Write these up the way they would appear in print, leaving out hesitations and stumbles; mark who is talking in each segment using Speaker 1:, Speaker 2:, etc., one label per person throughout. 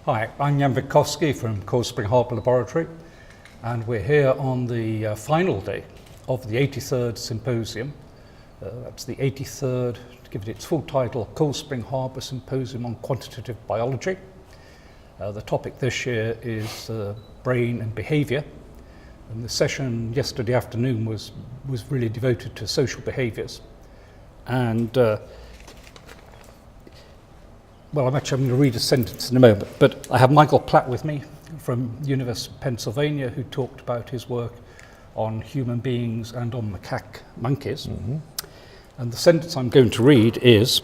Speaker 1: Hi, I'm Jan Witkowski from Cold Spring Harbor Laboratory, and we're here on the final day of the 83rd Symposium. That's the 83rd, to give it its full title, Cold Spring Harbor Symposium on Quantitative Biology. The topic this year is brain and behaviour, and the session yesterday afternoon was really devoted to social behaviours. And well, I'm going to read a sentence in a moment, but I have Michael Platt with me from University of Pennsylvania, who talked about his work on human beings and on macaque monkeys. Mm-hmm. And the sentence I'm going to read is,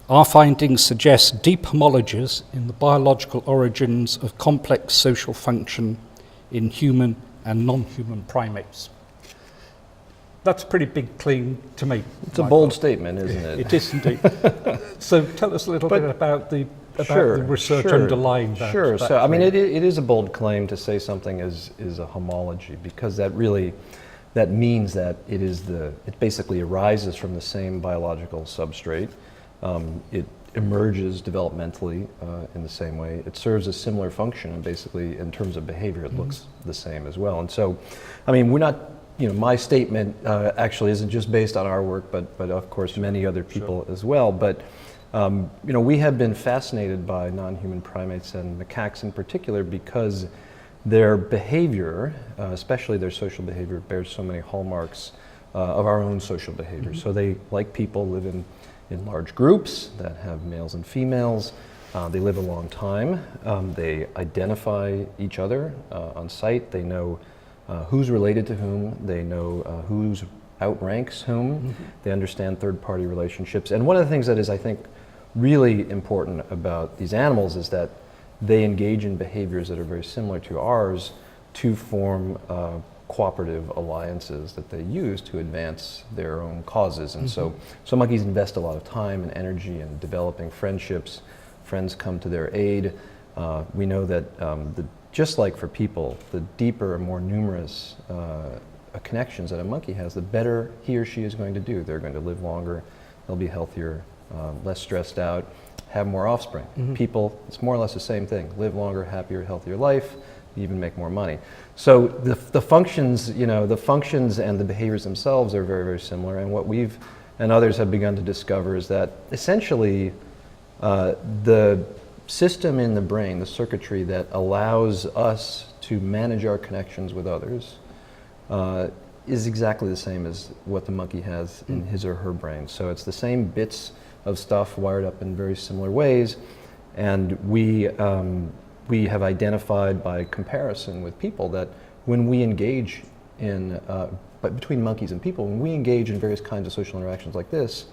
Speaker 1: our findings suggest deep homologies in the biological origins of complex social function in human and non-human primates. That's a pretty big claim to make.
Speaker 2: It's a bold statement, isn't it?
Speaker 1: It is indeed. So tell us a little bit about the research underlying that.
Speaker 2: Sure.
Speaker 1: That
Speaker 2: so I mean, it is a bold claim to say something is a homology, because that means that it basically arises from the same biological substrate. It emerges developmentally in the same way. It serves a similar function, and basically in terms of behavior, it looks the same as well. And so, I mean, we're not. My statement actually isn't just based on our work, but of course many other people as well. But we have been fascinated by non-human primates and macaques in particular because their behavior, especially their social behavior, bears so many hallmarks of our own social behavior. Mm-hmm. So they, like people, live in large groups that have males and females. They live a long time. They identify each other on sight. They know who's related to whom, they know who's outranks whom, mm-hmm. They understand third-party relationships. And one of the things that is, I think, really important about these animals is that they engage in behaviors that are very similar to ours to form cooperative alliances that they use to advance their own causes. And mm-hmm. so monkeys invest a lot of time and energy in developing friendships. Friends come to their aid. We know that just like for people, the deeper and more numerous connections that a monkey has, the better he or she is going to do. They're going to live longer, they'll be healthier, less stressed out, have more offspring. Mm-hmm. People, it's more or less the same thing. Live longer, happier, healthier life, even make more money. So the functions, the functions and the behaviors themselves are very, very similar. And what we've and others have begun to discover is that essentially the system in the brain, the circuitry that allows us to manage our connections with others, is exactly the same as what the monkey has in his or her brain. So it's the same bits of stuff wired up in very similar ways, and we have identified by comparison with people that when we engage in, but between monkeys and people, when we engage in various kinds of social interactions like this,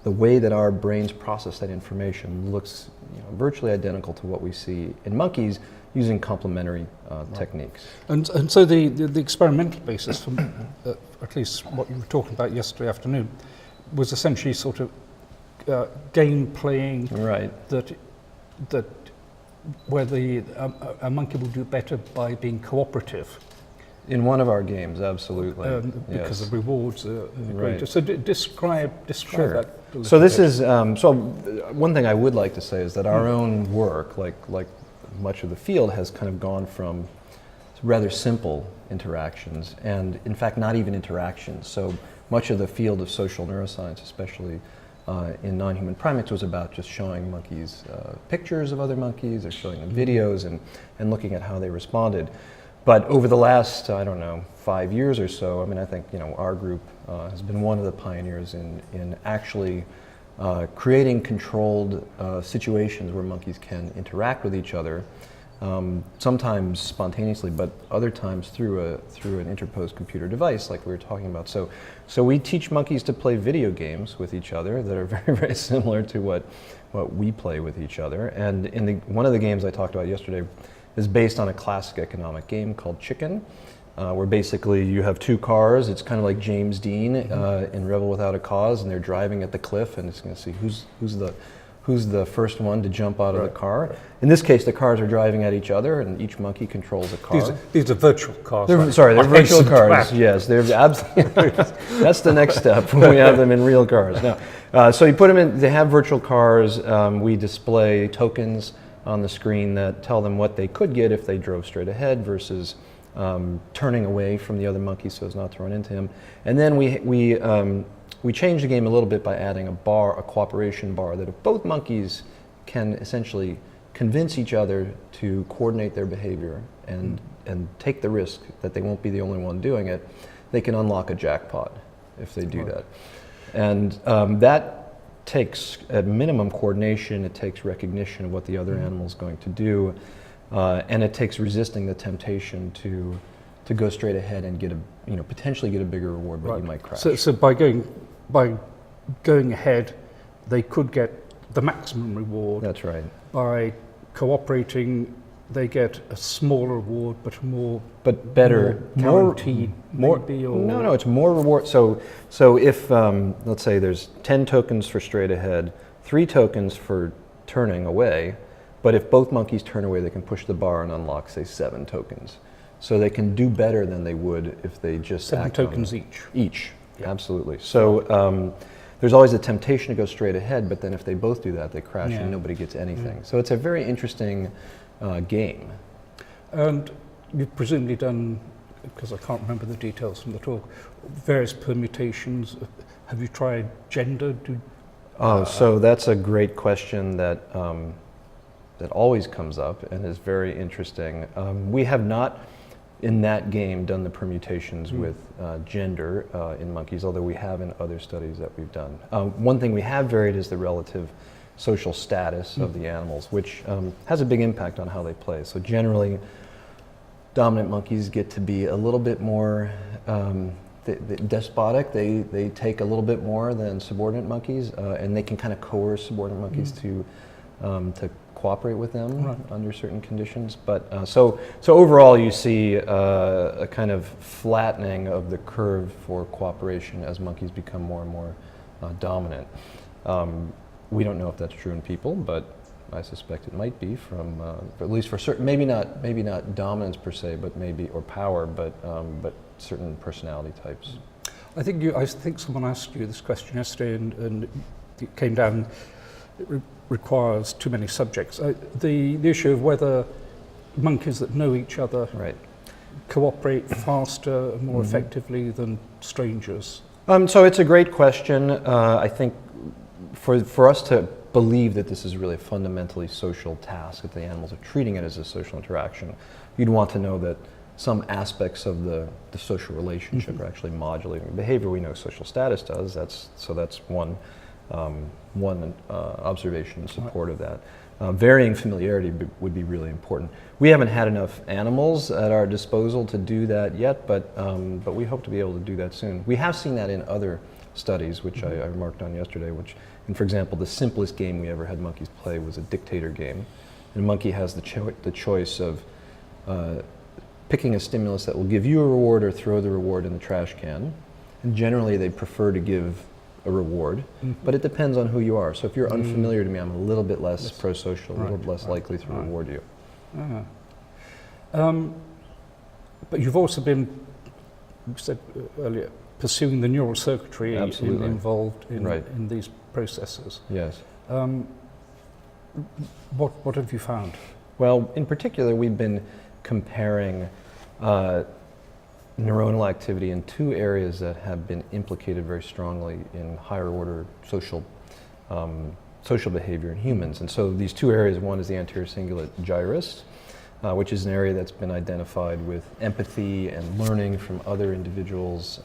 Speaker 2: the way that our brains process that information looks virtually identical to what we see in monkeys using complementary techniques.
Speaker 1: And so the experimental basis, from at least what you were talking about yesterday afternoon, was essentially sort of game playing, right? That where a monkey will do better by being cooperative.
Speaker 2: In one of our games, absolutely.
Speaker 1: Because
Speaker 2: yes.
Speaker 1: The rewards are greater.
Speaker 2: Right.
Speaker 1: So describe
Speaker 2: sure.
Speaker 1: that.
Speaker 2: So this is, one thing I would like to say is that our own work, like much of the field, has kind of gone from rather simple interactions, and in fact not even interactions. So much of the field of social neuroscience, especially in non-human primates, was about just showing monkeys pictures of other monkeys, or showing them videos and looking at how they responded. But over the last, 5 years or so, I think, our group has been one of the pioneers in actually creating controlled situations where monkeys can interact with each other, sometimes spontaneously, but other times through an interposed computer device, like we were talking about. So we teach monkeys to play video games with each other that are very, very similar to what we play with each other. And in one of the games I talked about yesterday is based on a classic economic game called Chicken, where basically you have two cars. It's kind of like James Dean in Rebel Without a Cause, and they're driving at the cliff, and it's going to see who's the first one to jump out of the car. In this case, the cars are driving at each other, and each monkey controls a car.
Speaker 1: These are virtual cars.
Speaker 2: They're virtual cars. Yes, they're absolutely. That's the next step when we have them in real cars. No. So you put them in. They have virtual cars. We display tokens on the screen that tell them what they could get if they drove straight ahead versus turning away from the other monkey so as not to run into him. And then we changed the game a little bit by adding a cooperation bar, that if both monkeys can essentially convince each other to coordinate their behavior and take the risk that they won't be the only one doing it, they can unlock a jackpot if they do that. And that takes, at minimum, coordination. It takes recognition of what the other animal is going to do, and it takes resisting the temptation to go straight ahead and get potentially get a bigger reward, but you might crash.
Speaker 1: So by going ahead, they could get the maximum reward.
Speaker 2: That's right.
Speaker 1: By cooperating, they get a smaller reward, but
Speaker 2: better,
Speaker 1: guaranteed.
Speaker 2: No, it's more reward. So if let's say there's 10 tokens for straight ahead, 3 tokens for turning away, but if both monkeys turn away, they can push the bar and unlock, say, 7 tokens. So they can do better than they would if they just
Speaker 1: 7
Speaker 2: act
Speaker 1: tokens
Speaker 2: on
Speaker 1: each.
Speaker 2: Each, absolutely. So there's always a temptation to go straight ahead, but then if they both do that, they crash and nobody gets anything. So it's a very interesting game.
Speaker 1: And you've presumably done, because I can't remember the details from the talk, various permutations. Have you tried gender?
Speaker 2: So that's a great question that always comes up and is very interesting. We have not, in that game, done the permutations with gender in monkeys, although we have in other studies that we've done. One thing we have varied is the relative social status of the animals, which has a big impact on how they play. So generally, dominant monkeys get to be a little bit more despotic. They take a little bit more than subordinate monkeys, and they can kind of coerce subordinate monkeys to cooperate with them under certain conditions. But so overall, you see a kind of flattening of the curve for cooperation as monkeys become more and more dominant. We don't know if that's true in people, but I suspect it might be from, at least for certain, maybe not dominance per se, but maybe, or power, but certain personality types.
Speaker 1: I think someone asked you this question yesterday, and it came down. It requires too many subjects. The issue of whether monkeys that know each other cooperate faster and more effectively than strangers.
Speaker 2: So it's a great question. I think for us to believe that this is really a fundamentally social task, that the animals are treating it as a social interaction, you'd want to know that some aspects of the social relationship are actually modulating behavior. We know social status does. That's one observation in support of that. Varying familiarity would be really important. We haven't had enough animals at our disposal to do that yet, but we hope to be able to do that soon. We have seen that in other studies, which I remarked on yesterday, and for example, the simplest game we ever had monkeys play was a dictator game. And a monkey has the choice of picking a stimulus that will give you a reward or throw the reward in the trash can. And generally, they prefer to give a reward, but it depends on who you are. So if you're unfamiliar to me, I'm a little bit less pro-social, a little bit less likely to reward you.
Speaker 1: But you've also been, you said earlier, pursuing the neural circuitry involved in these processes.
Speaker 2: Yes.
Speaker 1: What have you found?
Speaker 2: Well, in particular, we've been comparing neuronal activity in 2 areas that have been implicated very strongly in higher order social behavior in humans. And so these 2 areas, one is the anterior cingulate gyrus, which is an area that's been identified with empathy and learning from other individuals,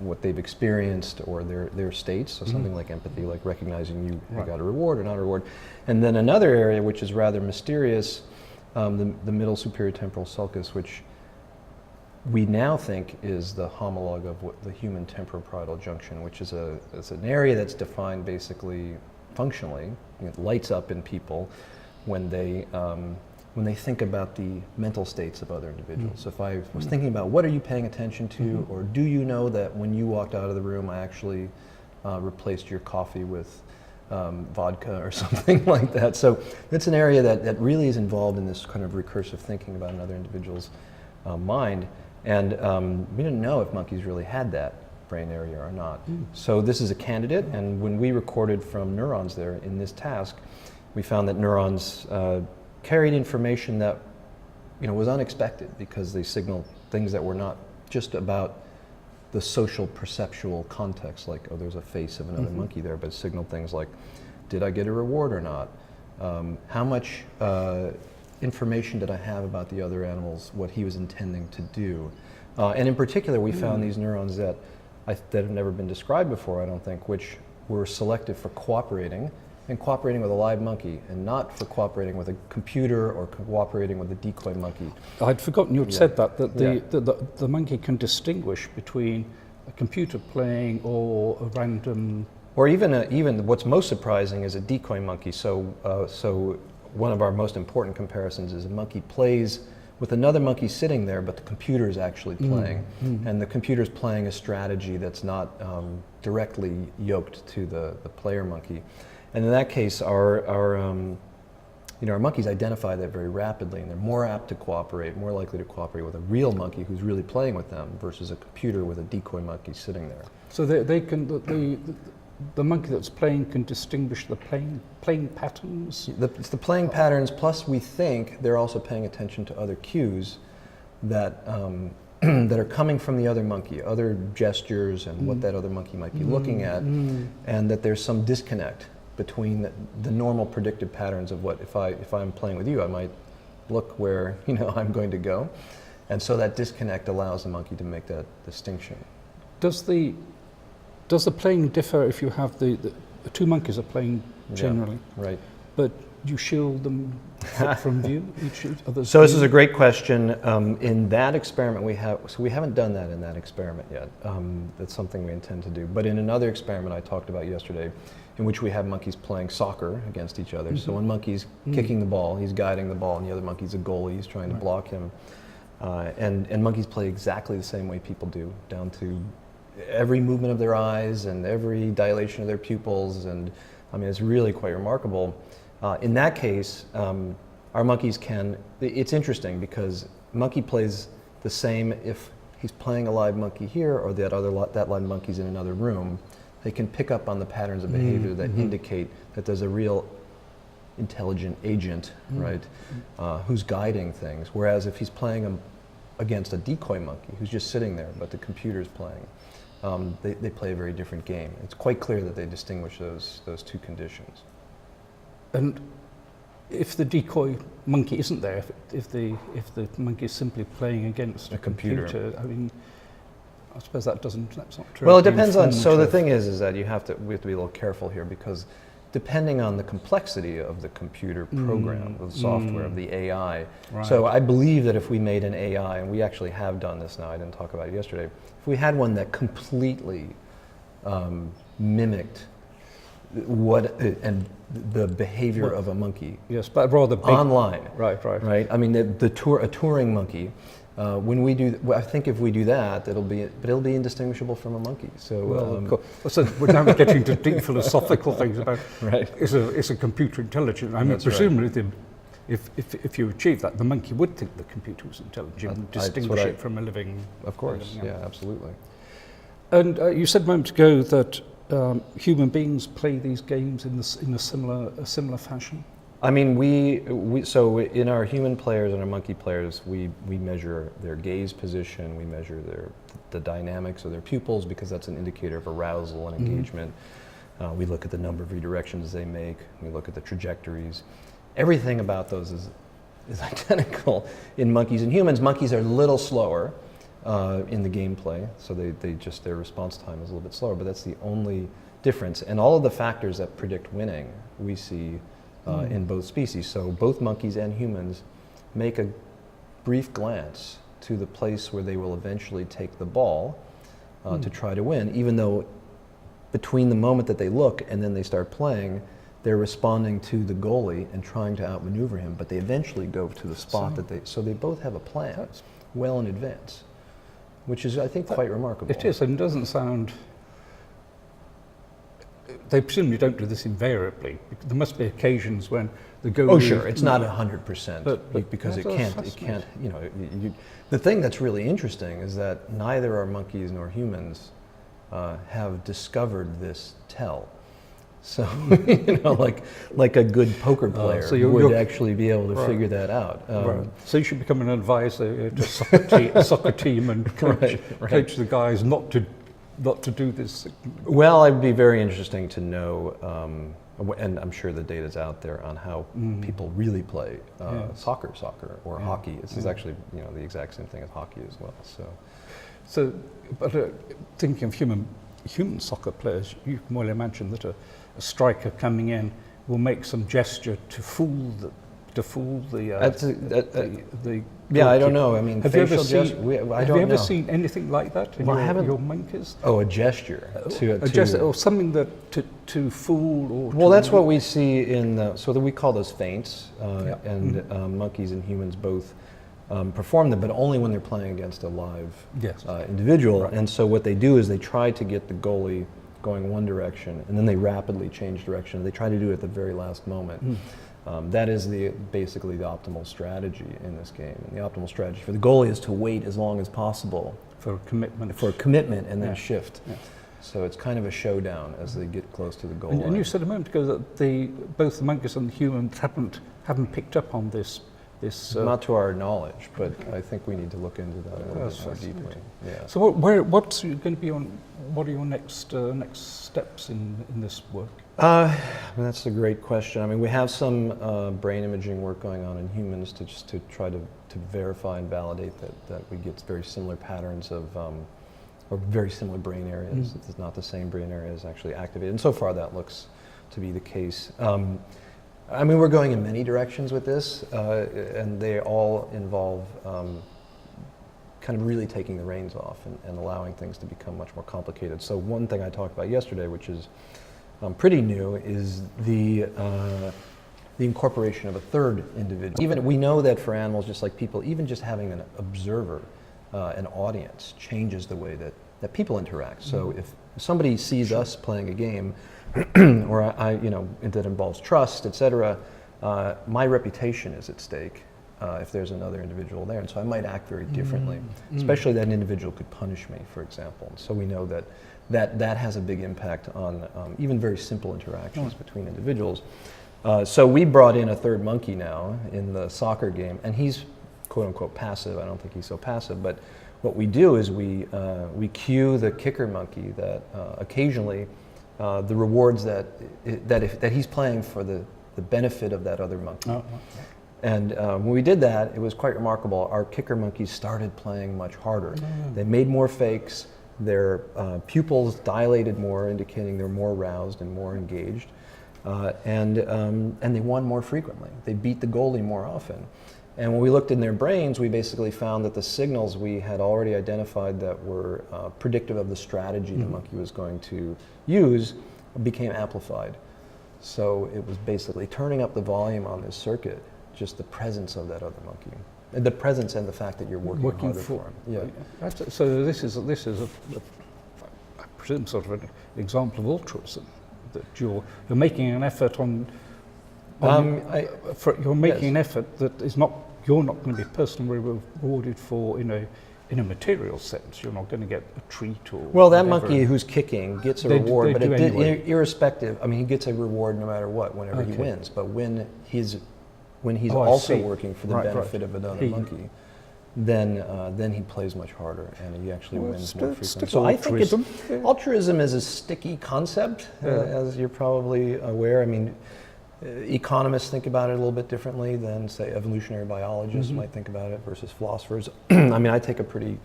Speaker 2: what they've experienced or their states. So something like empathy, like recognizing you got a reward or not a reward. And then another area, which is rather mysterious, the middle superior temporal sulcus, which we now think is the homologue of the human temporoparietal junction, which is it's an area that's defined basically functionally. It lights up in people when they think about the mental states of other individuals. So if I was thinking about what are you paying attention to, or do you know that when you walked out of the room, I actually replaced your coffee with vodka or something like that. So it's an area that really is involved in this kind of recursive thinking about another individual's mind. And we didn't know if monkeys really had that brain area or not. So this is a candidate, and when we recorded from neurons there in this task, we found that neurons carried information that was unexpected because they signaled things that were not just about the social perceptual context, like, oh, there's a face of another monkey there, but signaled things like, did I get a reward or not? How much information did I have about the other animals, what he was intending to do? And in particular, we found these neurons that have never been described before, I don't think, which were selected for cooperating with a live monkey, and not for cooperating with a computer or cooperating with a decoy monkey.
Speaker 1: I'd forgotten you'd said that the monkey can distinguish between a computer playing or a random...
Speaker 2: Or even what's most surprising is a decoy monkey. So one of our most important comparisons is a monkey plays with another monkey sitting there, but the computer is actually playing. And the computer's playing a strategy that's not directly yoked to the player monkey. And in that case, our monkeys identify that very rapidly, and they're more apt to cooperate, more likely to cooperate with a real monkey who's really playing with them versus a computer with a decoy monkey sitting there.
Speaker 1: So they can, the monkey that's playing can distinguish the playing patterns?
Speaker 2: It's the playing patterns, plus we think they're also paying attention to other cues that that are coming from the other monkey, other gestures and what that other monkey might be looking at, and that there's some disconnect between the normal predictive patterns of what, if I'm playing with you, I might look where I'm going to go, and so that disconnect allows the monkey to make that distinction.
Speaker 1: Does the playing differ if you have the two monkeys are playing generally,
Speaker 2: right?
Speaker 1: But you shield them from view, each other's
Speaker 2: So this
Speaker 1: view?
Speaker 2: is a great question. In that experiment we haven't done that in that experiment yet. That's something we intend to do. But in another experiment I talked about yesterday, in which we have monkeys playing soccer against each other. So one monkey's kicking the ball, he's guiding the ball, and the other monkey's a goalie, he's trying to block him. And monkeys play exactly the same way people do, down to every movement of their eyes and every dilation of their pupils, and I mean, it's really quite remarkable. In that case, our monkeys it's interesting because monkey plays the same if he's playing a live monkey here or that live monkey's in another room. They can pick up on the patterns of behavior that indicate that there's a real intelligent agent, right, who's guiding things. Whereas if he's playing against a decoy monkey who's just sitting there, but the computer's playing, they play a very different game. It's quite clear that they distinguish those two conditions.
Speaker 1: And if the decoy monkey isn't there, if the monkey is simply playing against a computer, I mean, I suppose that's not true.
Speaker 2: Well, it depends on. So the thing is that we have to be a little careful here, because depending on the complexity of the computer program, of the software, of the AI.
Speaker 1: Right.
Speaker 2: So I believe that if we made an AI, and we actually have done this now, I didn't talk about it yesterday, if we had one that completely mimicked and the behavior of a monkey.
Speaker 1: Yes, but rather big.
Speaker 2: Online.
Speaker 1: Right.
Speaker 2: I mean, a touring monkey. When we do, I think if we do that, it'll be indistinguishable from a monkey. So,
Speaker 1: of course. So we're now getting into deep philosophical things about is a computer intelligent? I mean, presumably, if you achieve that, the monkey would think the computer was intelligent and distinguish it from a living.
Speaker 2: Of course, yeah, absolutely.
Speaker 1: And you said a moment ago that human beings play these games in a similar fashion.
Speaker 2: I mean, so in our human players and our monkey players, we measure their gaze position, we measure the dynamics of their pupils, because that's an indicator of arousal and engagement. We look at the number of redirections they make, we look at the trajectories. Everything about those is identical in monkeys and humans. Monkeys are a little slower in the gameplay, so their response time is a little bit slower, but that's the only difference. And all of the factors that predict winning, we see in both species. So both monkeys and humans make a brief glance to the place where they will eventually take the ball to try to win, even though between the moment that they look and then they start playing, they're responding to the goalie and trying to outmaneuver him, but they eventually go to the spot so they both have a plan well in advance, which is, I think, quite remarkable.
Speaker 1: It is, and it doesn't sound... They presumably don't do this invariably. There must be occasions when the goalie...
Speaker 2: Oh, sure, it's not 100%, because it can't, the thing that's really interesting is that neither our monkeys nor humans have discovered this tell. So, like a good poker player
Speaker 1: so
Speaker 2: would
Speaker 1: you're
Speaker 2: actually be able to
Speaker 1: right.
Speaker 2: figure that out.
Speaker 1: Right. So you should become an advisor to soccer team and coach the guys not to do this.
Speaker 2: Well, it'd be very interesting to know, and I'm sure the data's out there on how people really play soccer or hockey. This is actually the exact same thing as hockey as well.
Speaker 1: So, but thinking of human soccer players, you can well imagine that a striker coming in will make some gesture to fool the
Speaker 2: I don't know. I mean,
Speaker 1: have you ever
Speaker 2: seen
Speaker 1: anything like that in your monkeys?
Speaker 2: Oh, a gesture
Speaker 1: or something that to fool or.
Speaker 2: Well, that's what we see in so that we call those feints, and monkeys and humans both perform them, but only when they're playing against a live individual. Right. And so what they do is they try to get the goalie going one direction, and then they rapidly change direction. They try to do it at the very last moment. That is basically the optimal strategy in this game. And the optimal strategy for the goalie is to wait as long as possible
Speaker 1: for commitment,
Speaker 2: and then shift. Yeah. So it's kind of a showdown as they get close to the goal line.
Speaker 1: And you said a moment ago that both the monkeys and the humans haven't picked up on this.
Speaker 2: Not to our knowledge, but I think we need to look into that a little bit more deeply. Yeah.
Speaker 1: So what's going to be what are your next steps in this work?
Speaker 2: That's a great question. I mean, we have some brain imaging work going on in humans to try to verify and validate that we get very similar patterns of or very similar brain areas. It's not the same brain areas actually activated, and so far that looks to be the case. I mean, we're going in many directions with this, and they all involve kind of really taking the reins off and allowing things to become much more complicated. So one thing I talked about yesterday, which is pretty new, is the incorporation of a third individual. Even we know that for animals, just like people, even just having an observer, an audience, changes the way that people interact. So if somebody sees us playing a game, or that involves trust, etc., my reputation is at stake if there's another individual there, and so I might act very differently. Especially that individual could punish me, for example. And so we know that has a big impact on even very simple interactions between individuals. So we brought in a third monkey now in the soccer game, and he's quote unquote passive. I don't think he's so passive, but what we do is we cue the kicker monkey that occasionally the rewards that he's playing for the benefit of that other monkey. And when we did that, it was quite remarkable. Our kicker monkeys started playing much harder. They made more fakes. Their pupils dilated more, indicating they're more aroused and more engaged. And they won more frequently. They beat the goalie more often. And when we looked in their brains, we basically found that the signals we had already identified that were predictive of the strategy the monkey was going to use became amplified. So it was basically turning up the volume on this circuit, just the presence of that other monkey. The presence and the fact that you're working harder for him.
Speaker 1: Yeah. So this is I presume, sort of an example of altruism, that you're making an effort you're making an effort that is not, you're not going to be personally rewarded for in a material sense. You're not going to get a treat or
Speaker 2: that
Speaker 1: whatever.
Speaker 2: Monkey who's kicking gets a reward, but irrespective. I mean, he gets a reward no matter what whenever he wins. But when he's also working for the benefit of another monkey, then he plays much harder and he actually wins more frequently. So I think altruism is a sticky concept, as you're probably aware. I mean, economists think about it a little bit differently than, say, evolutionary biologists might think about it versus philosophers. I mean, I take a pretty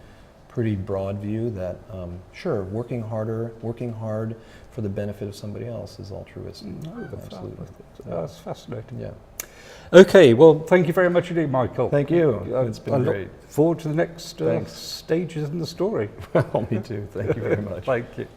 Speaker 2: broad view that, sure, working hard for the benefit of somebody else is altruistic. Absolutely.
Speaker 1: That's fascinating.
Speaker 2: Yeah.
Speaker 1: Okay, well, thank you very much indeed, Michael.
Speaker 2: Thank you. It's been great.
Speaker 1: I look forward to the next stages in the story.
Speaker 2: Well, me too. Thank you very much.
Speaker 1: Thank you.